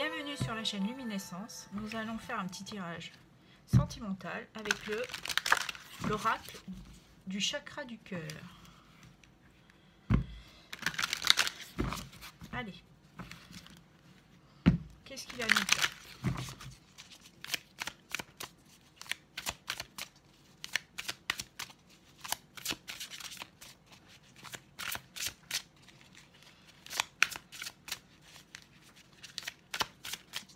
Bienvenue sur la chaîne Luminescence. Nous allons faire un petit tirage sentimental avec l'oracle du chakra du cœur. Allez, qu'est-ce qu'il a mis là?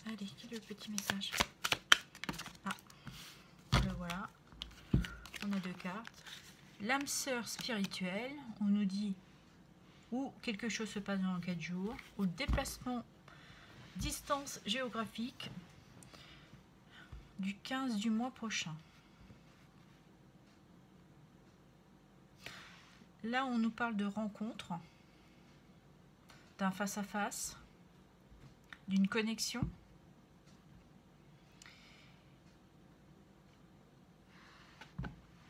Allez, quel est le petit message? Ah, le voilà. On a deux cartes. L'âme sœur spirituelle, on nous dit où quelque chose se passe dans 4 jours, ou déplacement, distance géographique du 15 du mois prochain. Là, on nous parle de rencontre, d'un face-à-face, d'une connexion.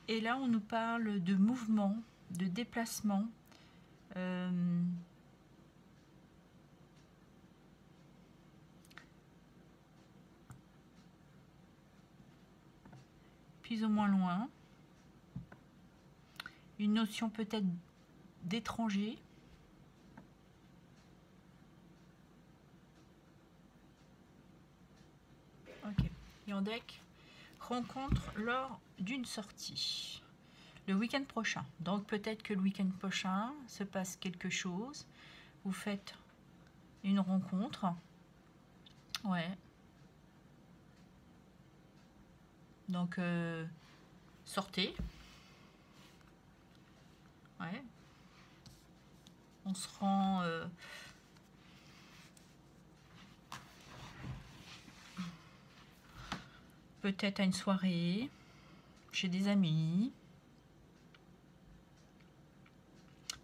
Et là, on nous parle de mouvement, de déplacement. Plus ou moins loin. Une notion peut-être d'étranger. Ok. Et en deck, rencontre lors d'une sortie. Le week-end prochain. Donc peut-être que le week-end prochain se passe quelque chose. Vous faites une rencontre. Ouais. Donc sortez. Ouais. On se rend peut-être à une soirée chez des amis.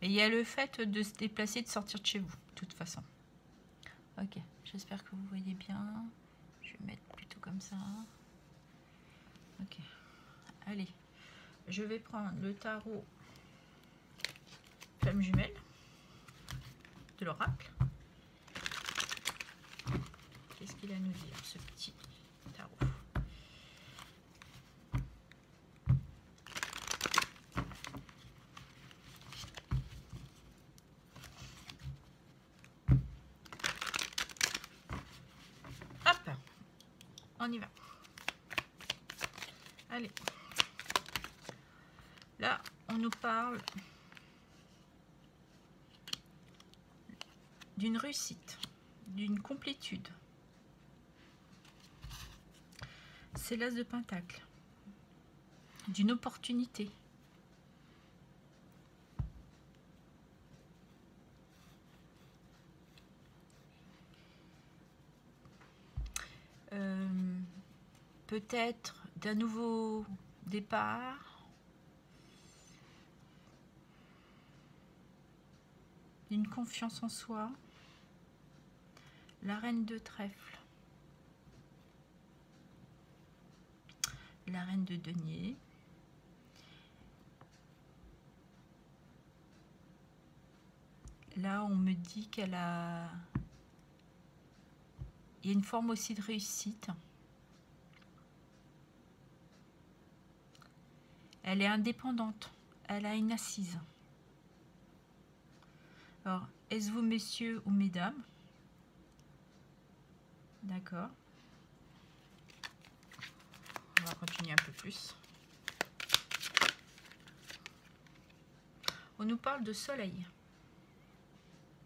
Et il y a le fait de se déplacer, de sortir de chez vous, de toute façon. Ok, j'espère que vous voyez bien. Je vais mettre plutôt comme ça. Ok, allez. Je vais prendre le tarot Flamme Jumelle de l'oracle. Qu'est-ce qu'il a à nous dire, ce petit tarot? Hop, on y va. Allez. Là, on nous parle d'une réussite, d'une complétude. C'est l'as de Pentacle. D'une opportunité. Peut-être d'un nouveau départ. D'une confiance en soi. La reine de trèfle. La reine de denier. Là, on me dit qu'elle a... Il y a une forme aussi de réussite. Elle est indépendante. Elle a une assise. Alors, est-ce vous, messieurs ou mesdames? D'accord. On va continuer un peu plus. On nous parle de soleil.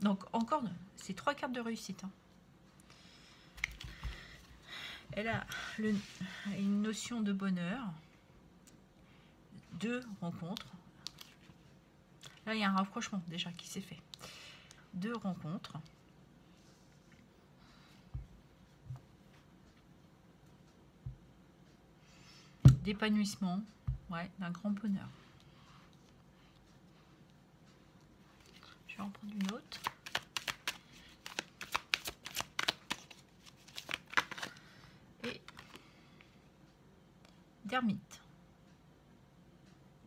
Donc, encore, c'est 3 cartes de réussite. Hein. Elle a une notion de bonheur. 2 rencontres. Là, il y a un rapprochement déjà qui s'est fait. 2 rencontres. D'épanouissement, ouais, d'un grand bonheur. Je vais en prendre une autre. Et d'ermite,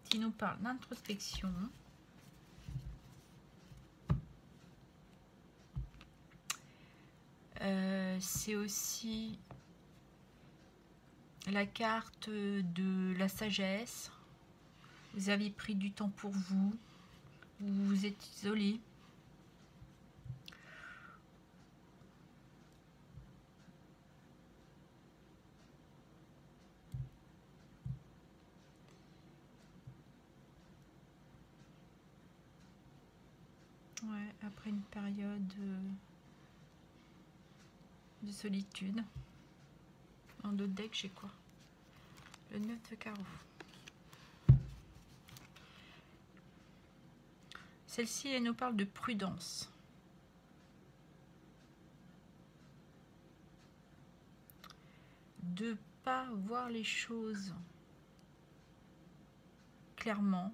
qui nous parle d'introspection. c'est aussi la carte de la sagesse. Vous avez pris du temps pour vous. Vous vous êtes isolé. Ouais, après une période de solitude. En d'autres decks, j'ai quoi? Le 9 de carreau. Celle-ci, elle nous parle de prudence. De pas voir les choses clairement.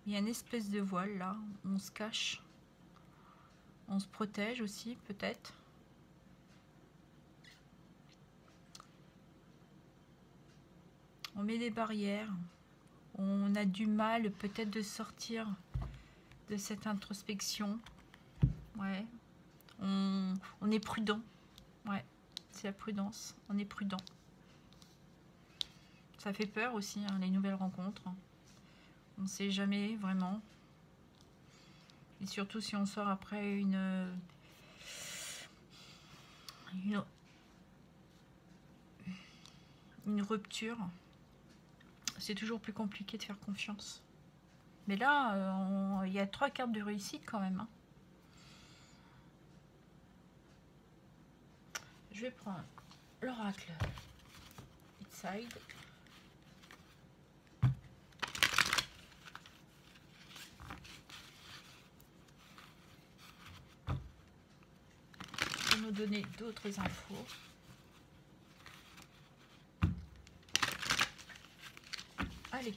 Il y a une espèce de voile là, on se cache. On se protège aussi, peut-être. On met des barrières. On a du mal peut-être de sortir de cette introspection. Ouais. On est prudent. Ouais, c'est la prudence. On est prudent. Ça fait peur aussi, hein, les nouvelles rencontres. On ne sait jamais vraiment. Et surtout si on sort après une rupture. C'est toujours plus compliqué de faire confiance. Mais là, il y a 3 cartes de réussite quand même. Hein. Je vais prendre l'oracle Inside. Pour nous donner d'autres infos. Allez.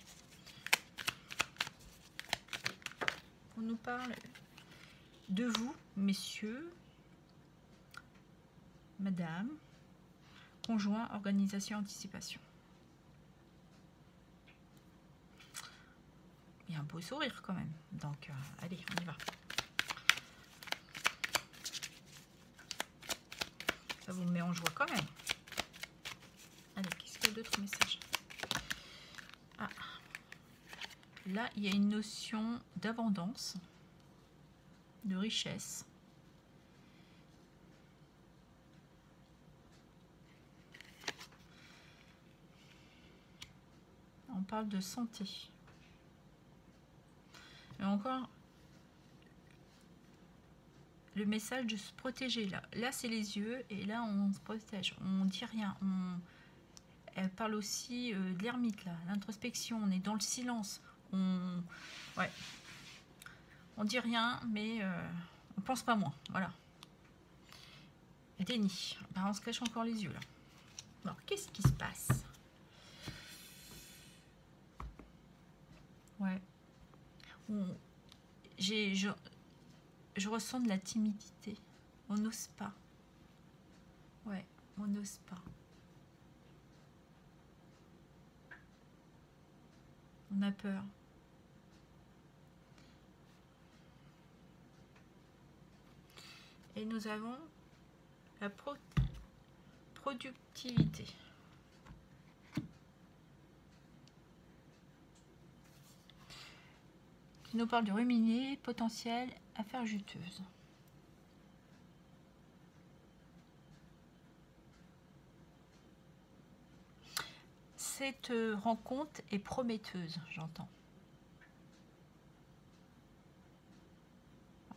On nous parle de vous, messieurs, madame, conjoint, organisation, anticipation. Il y a un beau sourire quand même. Donc, allez, on y va. Ça vous met en joie quand même. Allez, qu'est-ce qu'il y a d'autres messages? Ah, là, il y a une notion d'abondance, de richesse. On parle de santé. Et encore, le message de se protéger là. Là, c'est les yeux et là, on se protège. On dit rien. Elle parle aussi de l'ermite là, l'introspection. On est dans le silence. Ouais. On dit rien, mais on pense pas moins. Voilà. Déni. Ben, on se cache encore les yeux là. Alors, qu'est-ce qui se passe? Ouais. Je ressens de la timidité. On n'ose pas. Ouais, on n'ose pas. On a peur. Et nous avons la productivité. Qui nous parle de ruminer, potentiel, affaires juteuses. Cette rencontre est prometteuse, j'entends.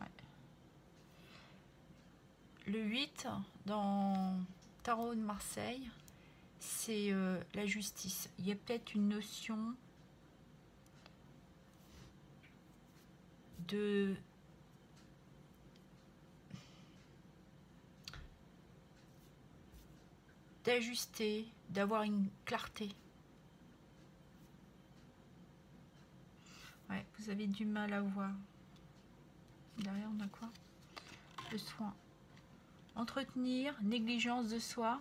Ouais. Le 8, dans Tarot de Marseille, c'est la justice. Il y a peut-être une notion d'ajuster, d'avoir une clarté. Ouais, vous avez du mal à voir. Derrière, on a quoi? Le soin. Entretenir, négligence de soi,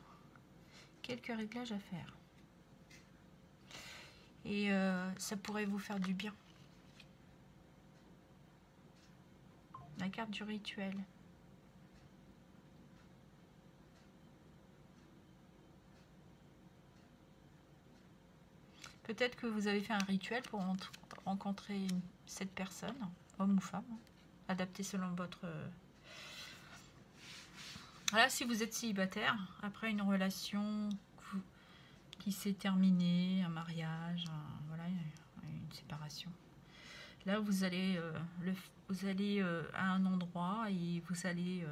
quelques réglages à faire. Et ça pourrait vous faire du bien. La carte du rituel. Peut-être que vous avez fait un rituel pour rencontrer cette personne, homme ou femme, adapté selon votre... Voilà, si vous êtes célibataire, après une relation qui s'est terminée, un mariage, voilà, une séparation. Là, vous allez, à un endroit et vous allez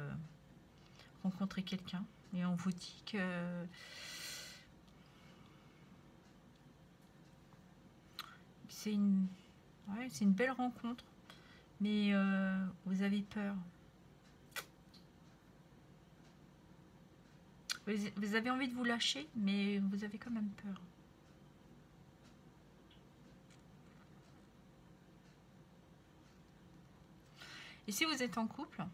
rencontrer quelqu'un. Et on vous dit que c'est une belle rencontre, mais vous avez peur. Vous avez envie de vous lâcher, mais vous avez quand même peur. Et si vous êtes en couple,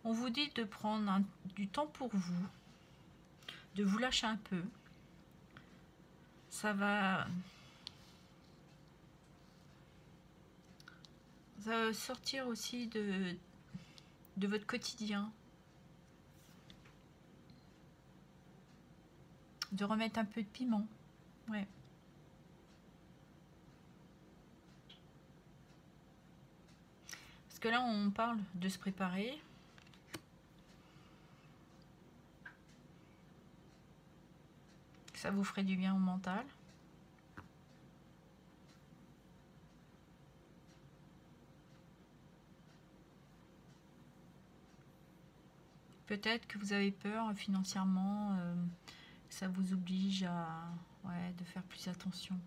on vous dit de prendre du temps pour vous, de vous lâcher un peu. Ça va sortir aussi de votre quotidien. De remettre un peu de piment. Ouais. Parce que là, on parle de se préparer. Ça vous ferait du bien au mental. Peut-être que vous avez peur financièrement, ça vous oblige à de faire plus attention.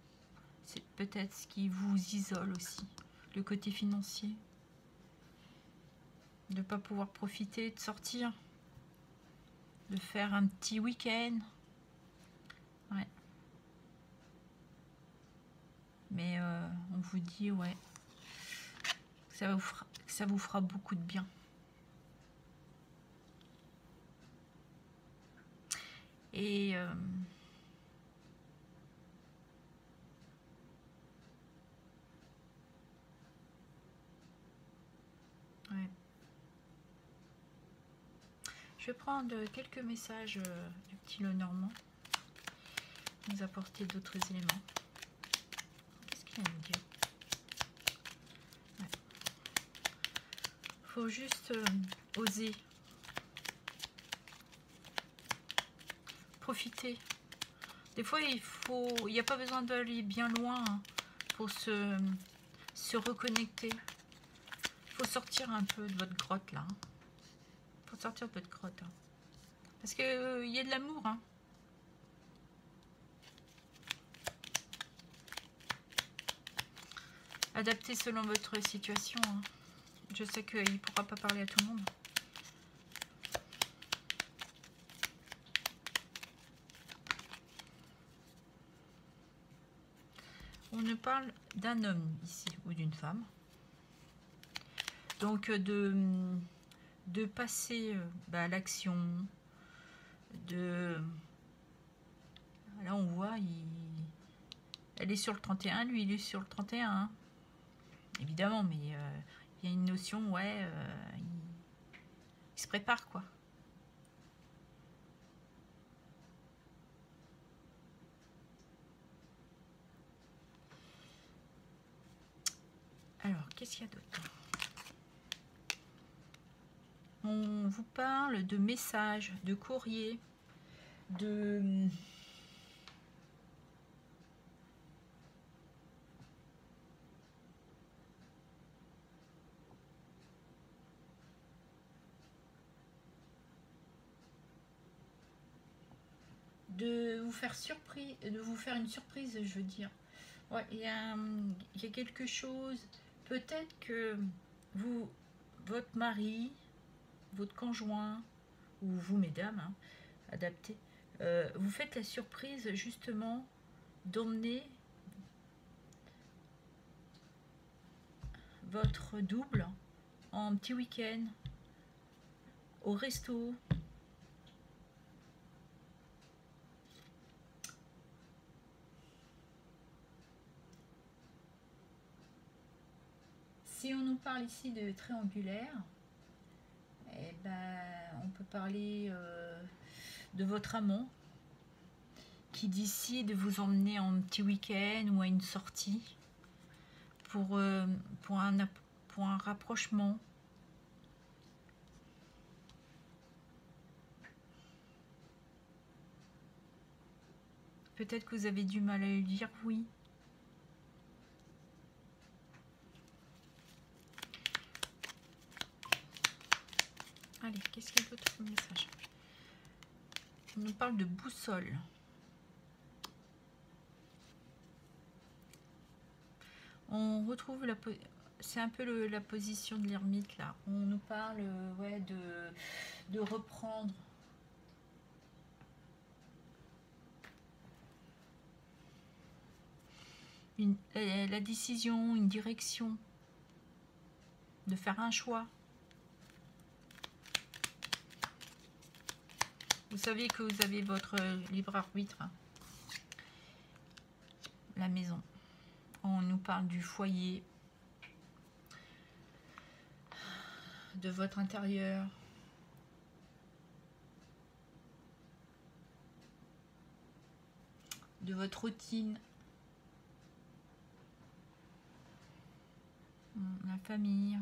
C'est peut-être ce qui vous isole aussi, le côté financier. De ne pas pouvoir profiter, de sortir, de faire un petit week-end. Ouais. Mais on vous dit que ça vous fera beaucoup de bien. Et je vais prendre quelques messages du petit Lenormand, nous apporter d'autres éléments. Qu'est-ce qu'il a à nous dire? Faut juste oser profiter. Des fois, il n'y a pas besoin d'aller bien loin pour se reconnecter. Il faut sortir un peu de votre grotte là. Il faut sortir de votre grotte. Parce que y a de l'amour. Adapté selon votre situation. Je sais qu'il ne pourra pas parler à tout le monde. On ne parle d'un homme ici ou d'une femme. Donc de passer à l'action. Là on voit, elle est sur le 31, lui il est sur le 31. Évidemment, mais il y a une notion, il se prépare quoi. Alors, qu'est-ce qu'il y a d'autre? On vous parle de messages, de courriers, de vous faire surprise, de vous faire une surprise, je veux dire. Ouais, il y a quelque chose. Peut-être que votre mari, votre conjoint, ou vous, mesdames, adaptez, vous faites la surprise justement d'emmener votre double en petit week-end au resto. Si on nous parle ici de triangulaire, parler de votre amant qui décide de vous emmener en petit week-end ou à une sortie pour un rapprochement. Peut-être que vous avez du mal à lui dire oui. Allez, qu'est-ce qu'il y a d'autre comme message? On nous parle de boussole. On retrouve c'est un peu la position de l'ermite là. On nous parle ouais, de reprendre. La décision, une direction, de faire un choix. Vous savez que vous avez votre libre arbitre. La maison. On nous parle du foyer, de votre intérieur. De votre routine. La famille.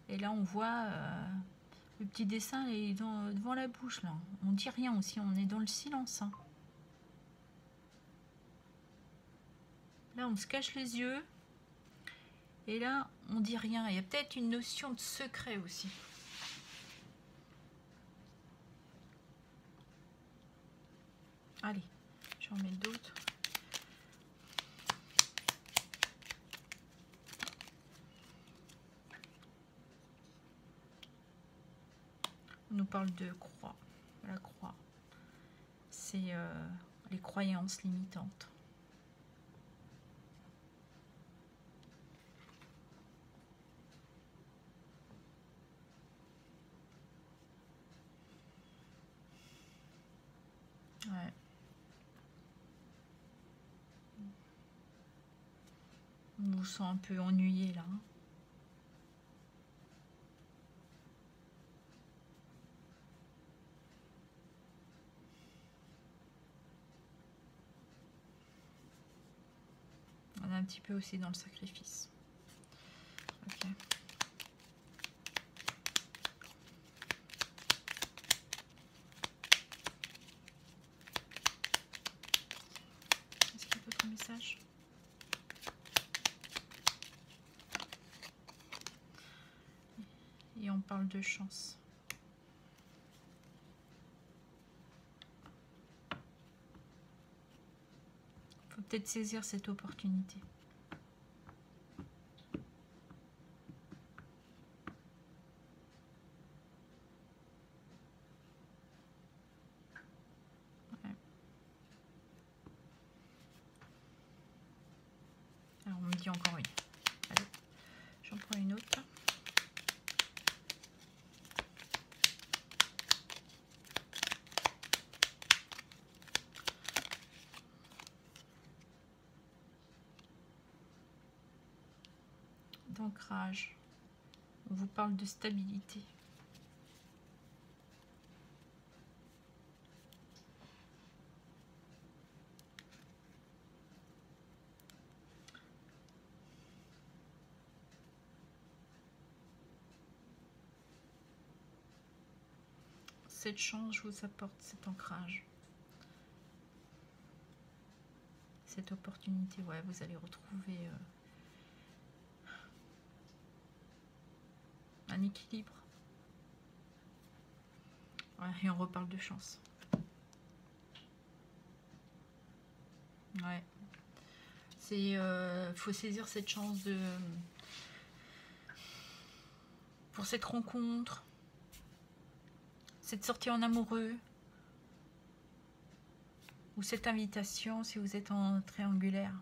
Et là, on voit le petit dessin est devant la bouche. Là. On dit rien aussi, on est dans le silence. Hein. Là, on se cache les yeux. Et là, on dit rien. Il y a peut-être une notion de secret aussi. Allez, je vais en mettre d'autres. On nous parle de croix. La croix, c'est les croyances limitantes. Ouais. On vous sent un peu ennuyé là. Hein. On est un petit peu aussi dans le sacrifice. Ok. Est-ce qu'il y a d'autres messages? Et on parle de chance. Il faut peut-être saisir cette opportunité. Ouais. Alors on me dit encore une. Allez, j'en prends une autre. D'ancrage. On vous parle de stabilité. Cette chance vous apporte cet ancrage. Cette opportunité, ouais, vous allez retrouver un équilibre. Ouais, et on reparle de chance. Ouais. C'est faut saisir cette chance pour cette rencontre, cette sortie en amoureux, ou cette invitation si vous êtes en triangulaire.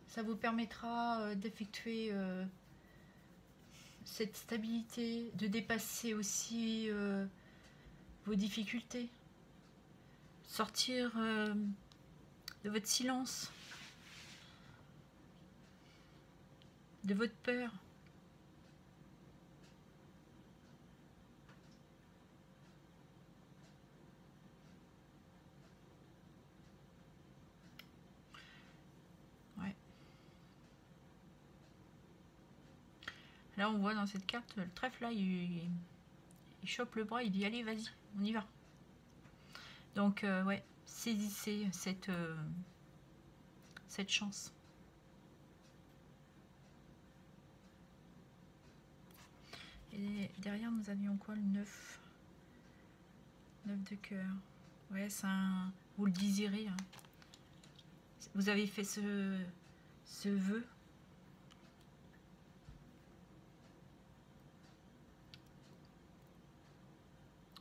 Ça vous permettra d'effectuer cette stabilité, de dépasser aussi vos difficultés. Sortir de votre silence, de votre peur. Ouais. Là, on voit dans cette carte, le trèfle, là, il chope le bras, il dit, allez, vas-y, on y va. Donc, ouais, saisissez cette chance. Et derrière, nous avions quoi? Le 9. 9 de cœur. Ouais, c'est un... Vous le désirez. Hein. Vous avez fait ce vœu.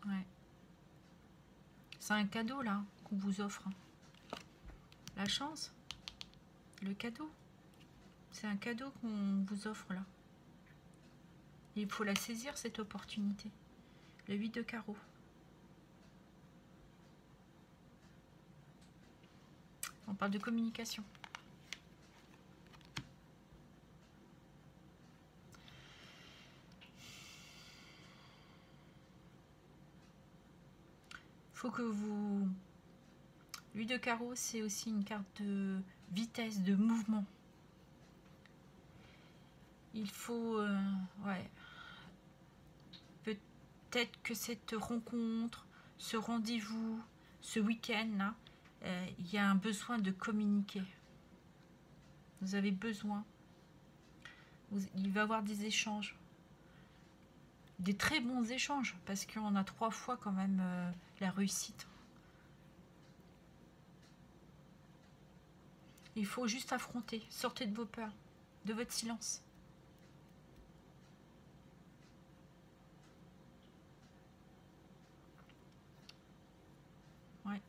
Ouais. C'est un cadeau, là, qu'on vous offre. La chance. Le cadeau. C'est un cadeau qu'on vous offre, là. Il faut la saisir, cette opportunité. Le 8 de carreau. On parle de communication. Faut que vous... 8 de carreau, c'est aussi une carte de vitesse, de mouvement. Il faut... ouais. Peut-être que cette rencontre, ce rendez-vous, ce week-end, il y a un besoin de communiquer. Vous avez besoin. Il va y avoir des échanges. Des très bons échanges, parce qu'on a 3 fois quand même la réussite. Il faut juste affronter. Sortez de vos peurs, de votre silence. Ouais.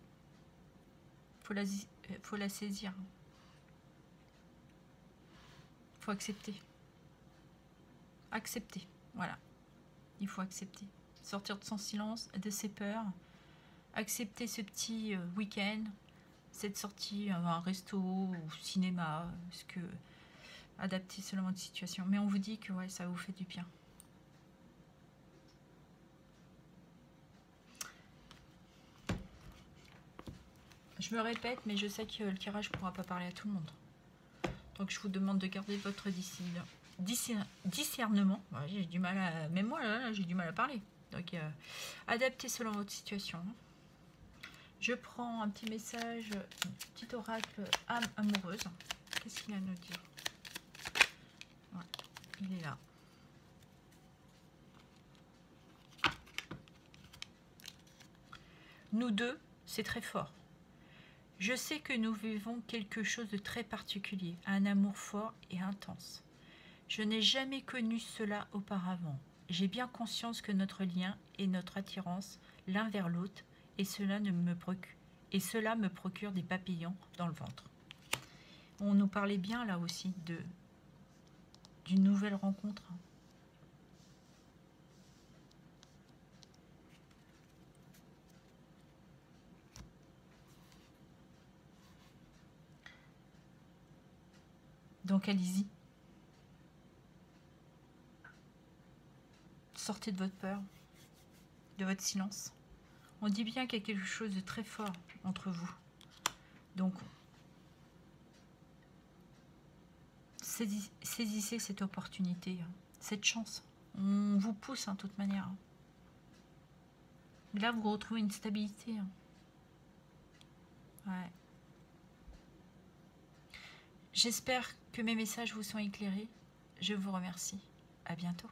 Faut la saisir. Faut accepter. Accepter, voilà. Il faut accepter. Sortir de son silence, de ses peurs. Accepter ce petit week-end, cette sortie à un resto ou cinéma, parce que adapter selon votre situation. Mais on vous dit que ouais, ça vous fait du bien. Je me répète, mais je sais que le tirage ne pourra pas parler à tout le monde. Donc je vous demande de garder votre discernement. Ouais, j'ai du mal à... Même moi, là j'ai du mal à parler. Donc adaptez selon votre situation. Je prends un petit message, petit oracle âme amoureuse. Qu'est-ce qu'il a à nous dire? Ouais, il est là. Nous deux, c'est très fort. Je sais que nous vivons quelque chose de très particulier, un amour fort et intense. Je n'ai jamais connu cela auparavant. J'ai bien conscience que notre lien et notre attirance l'un vers l'autre, et cela me procure des papillons dans le ventre. On nous parlait bien là aussi d'une nouvelle rencontre. Donc allez-y. Sortez de votre peur, de votre silence. On dit bien qu'il y a quelque chose de très fort entre vous. Donc, saisissez cette opportunité, cette chance. On vous pousse de toute manière. Là, vous retrouvez une stabilité. Ouais. J'espère que mes messages vous sont éclairés. Je vous remercie. À bientôt.